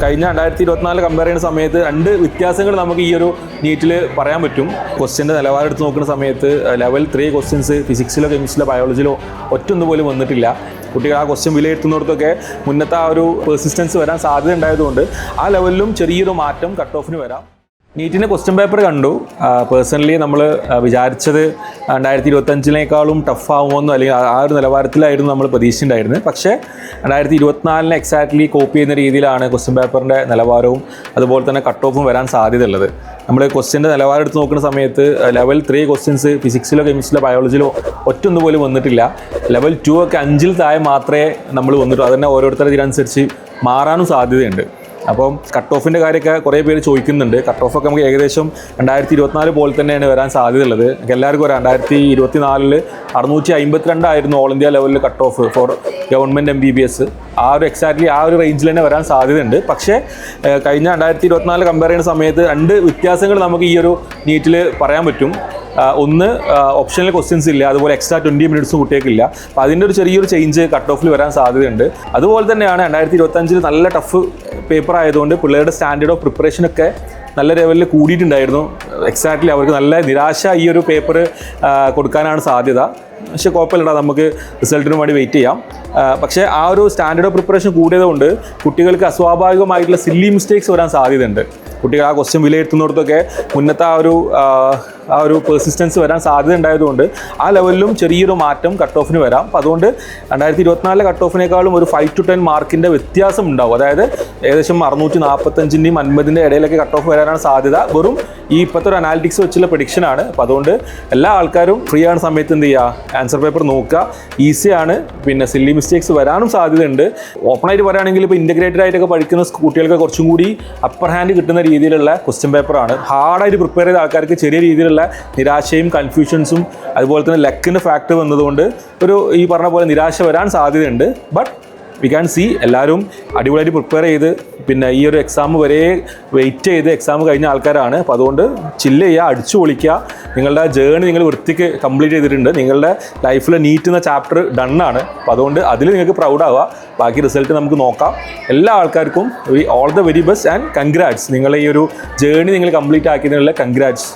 കഴിഞ്ഞ 2024 കമ്പയർ ചെയ്യുന്ന സമയത്ത് രണ്ട് വ്യത്യാസങ്ങൾ നമുക്ക് ഈ ഒരു നീറ്റിൽ പറയാൻ പറ്റും. ക്വസ്റ്റ്യൻ്റെ നിലവാരം എടുത്ത് നോക്കുന്ന സമയത്ത് ലെവൽ 3 ക്വസ്റ്റ്യൻസ് ഫിസിക്സിലോ കെമിസ്ട്രിയിലോ ബയോളജിയിലോ ഒറ്റൊന്നും പോലും വന്നിട്ടില്ല. കുട്ടികൾ ആ ക്വസ്റ്റ്യൻ വിലയിരുത്തുന്നിടത്തൊക്കെ മുന്നത്തെ ആ ഒരു പെർസിസ്റ്റൻസ് വരാൻ സാധ്യത ഉണ്ടായതുകൊണ്ട് ആ ലെവലിലും ചെറിയൊരു മാറ്റം കട്ട് ഓഫിന് വരാം. നീറ്റിൻ്റെ ക്വസ്റ്റ്യൻ പേപ്പർ കണ്ടു. പേഴ്സണലി നമ്മൾ വിചാരിച്ചത് 2025 ടഫ് ആകുമെന്നോ അല്ലെങ്കിൽ ആ ഒരു നിലവാരത്തിലായിരുന്നു നമ്മൾ പ്രതീക്ഷിച്ചിട്ടുണ്ടായിരുന്നത്. പക്ഷേ 2024 എക്സാക്ട്ലി കോപ്പി ചെയ്യുന്ന രീതിയിലാണ് ക്വസ്റ്റ്യൻ പേപ്പറിൻ്റെ നിലവാരവും അതുപോലെ തന്നെ കട്ട് ഓഫും വരാൻ സാധ്യതയുള്ളത്. നമ്മൾ ക്വസ്റ്റ്യൻ്റെ നിലവാരം എടുത്ത് നോക്കുന്ന സമയത്ത് ലെവൽ 3 ക്വസ്റ്റ്യൻസ് ഫിസിക്സിലോ കെമിസ്ട്രിയിലോ ബയോളജിയിലോ ഒറ്റൊന്നും പോലും വന്നിട്ടില്ല. ലെവൽ 2 ഒക്കെ 5 താഴെ മാത്രമേ നമ്മൾ വന്നിട്ടുള്ളൂ. അതുതന്നെ ഓരോരുത്തരുടെ ഇതിനനുസരിച്ച് മാറാനും സാധ്യതയുണ്ട്. അപ്പം കട്ട് ഓഫിൻ്റെ കാര്യമൊക്കെ കുറേ പേര് ചോദിക്കുന്നുണ്ട്. കട്ട് ഓഫൊക്കെ നമുക്ക് ഏകദേശം 2024 പോലെ തന്നെയാണ് വരാൻ സാധ്യതയുള്ളത്. എല്ലാവർക്കും ഒരു 2024 652 ആയിരുന്നു ഓൾ ഇന്ത്യ ലെവലിൽ cut off for government MBBS. ആ ഒരു എക്സാക്ട്ലി ആ ഒരു റേഞ്ചിൽ തന്നെ വരാൻ സാധ്യതയുണ്ട്. പക്ഷേ കഴിഞ്ഞ 2024 കമ്പയർ ചെയ്യുന്ന സമയത്ത് രണ്ട് വ്യത്യാസങ്ങൾ നമുക്ക് ഈ ഒരു നീറ്റിൽ പറയാൻ പറ്റും. ഒന്ന്, ഓപ്ഷണൽ ക്വസ്റ്റ്യൻസ് ഇല്ല, അതുപോലെ എക്സ്ട്രാ 20 മിനിറ്റ്സും കുട്ടികൾക്കില്ല. അപ്പോൾ അതിൻ്റെ ഒരു ചെറിയൊരു ചേഞ്ച് കട്ട് ഓഫിൽ വരാൻ സാധ്യതയുണ്ട്. അതുപോലെ തന്നെയാണ് 2025 നല്ല ടഫ് പേപ്പർ ആയതുകൊണ്ട് പിള്ളേരുടെ സ്റ്റാൻഡേർഡ് ഓഫ് പ്രിപ്പറേഷനൊക്കെ നല്ല ലെവലിൽ കൂടിയിട്ടുണ്ടായിരുന്നു. എക്സാക്ട്ലി അവർക്ക് നല്ല നിരാശ ഈ ഒരു പേപ്പർ കൊടുക്കാനാണ് സാധ്യത. പക്ഷേ കുഴപ്പമില്ല, നമുക്ക് റിസൾട്ടിന് വേണ്ടി വെയിറ്റ് ചെയ്യാം. പക്ഷേ ആ ഒരു സ്റ്റാൻഡേർഡ് ഓഫ് പ്രിപ്പറേഷൻ കൂടിയതുകൊണ്ട് കുട്ടികൾക്ക് അസ്വാഭാവികമായിട്ടുള്ള സില്ലി മിസ്റ്റേക്സ് വരാൻ സാധ്യതയുണ്ട്. കുട്ടികൾ ആ ക്വസ്റ്റ്യൻ വിലയിരുത്തുന്നിടത്തൊക്കെ മുന്നത്തെ ആ ഒരു പെർസിസ്റ്റൻസ് വരാൻ സാധ്യത ഉണ്ടായതുകൊണ്ട് ആ ലെവലിലും ചെറിയൊരു മാറ്റം കട്ട് ഓഫിന് വരാം. അപ്പോൾ അതുകൊണ്ട് 2024 കട്ട് ഓഫിനേക്കാളും ഒരു 5 to 10 മാർക്കിൻ്റെ വ്യത്യാസം ഉണ്ടാവും. അതായത് ഏകദേശം 645-ൻ്റെയും 50-ൻ്റെ ഇടയിലൊക്കെ കട്ട് ഓഫ് വരാനാണ് സാധ്യത. വെറും ഈ ഇപ്പോഴത്തെ ഒരു അനാലിറ്റിക്സ് വെച്ചുള്ള പ്രഡിക്ഷനാണ്. അപ്പോൾ അതുകൊണ്ട് എല്ലാ ആൾക്കാരും ഫ്രീ ആണ് സമയത്ത് എന്ത് ചെയ്യുക, ആൻസർ പേപ്പർ നോക്കുക. ഈസിയാണ്, പിന്നെ സില്ലി മിസ്റ്റേക്സ് വരാനും സാധ്യതയുണ്ട്. ഓപ്പണായിട്ട് പറയുകയാണെങ്കിൽ ഇപ്പോൾ ഇൻറ്റഗ്രേറ്റഡ് ആയിട്ടൊക്കെ പഠിക്കുന്ന കുട്ടികൾക്ക് കുറച്ചും കൂടി അപ്പർ ഹാൻഡ് കിട്ടുന്ന രീതിയിലുള്ള ക്വസ്റ്റ്യൻ പേപ്പറാണ്. ഹാർഡായിട്ട് പ്രിപ്പയർ ചെയ്ത ആൾക്കാർക്ക് ചെറിയ രീതിയിലുള്ള നിരാശയും കൺഫ്യൂഷൻസും അതുപോലെ തന്നെ ലക്കിൻ്റെ ഫാക്ടർ വന്നതുകൊണ്ട് ഈ പറഞ്ഞ പോലെ നിരാശ വരാൻ സാധ്യതയുണ്ട്. ബട്ട് വി ക്യാൻ സീ എല്ലാവരും അടിപൊളിയായിട്ട് പ്രിപ്പയർ ചെയ്ത് പിന്നെ ഈ ഒരു എക്സാം വരെ വെയിറ്റ് ചെയ്ത് എക്സാം കഴിഞ്ഞ ആൾക്കാരാണ്. അപ്പോൾ അതുകൊണ്ട് ചില്ല് ചെയ്യുക, അടിച്ചു പൊളിക്കുക. നിങ്ങളുടെ ജേർണി നിങ്ങൾ വൃത്തിക്ക് കംപ്ലീറ്റ് ചെയ്തിട്ടുണ്ട്. നിങ്ങളുടെ ലൈഫിൽ നീറ്റ് എന്ന ചാപ്റ്റർ ഡണ്ണാണ്. അപ്പോൾ അതുകൊണ്ട് അതിൽ നിങ്ങൾക്ക് പ്രൗഡാവുക. ബാക്കി റിസൾട്ട് നമുക്ക് നോക്കാം. എല്ലാ ആൾക്കാർക്കും all the very best and congrats. നിങ്ങളെ ഈ ഒരു ജേർണി നിങ്ങൾ കംപ്ലീറ്റ് ആക്കിയതിനുള്ള കൺഗ്രാറ്റ്സ്.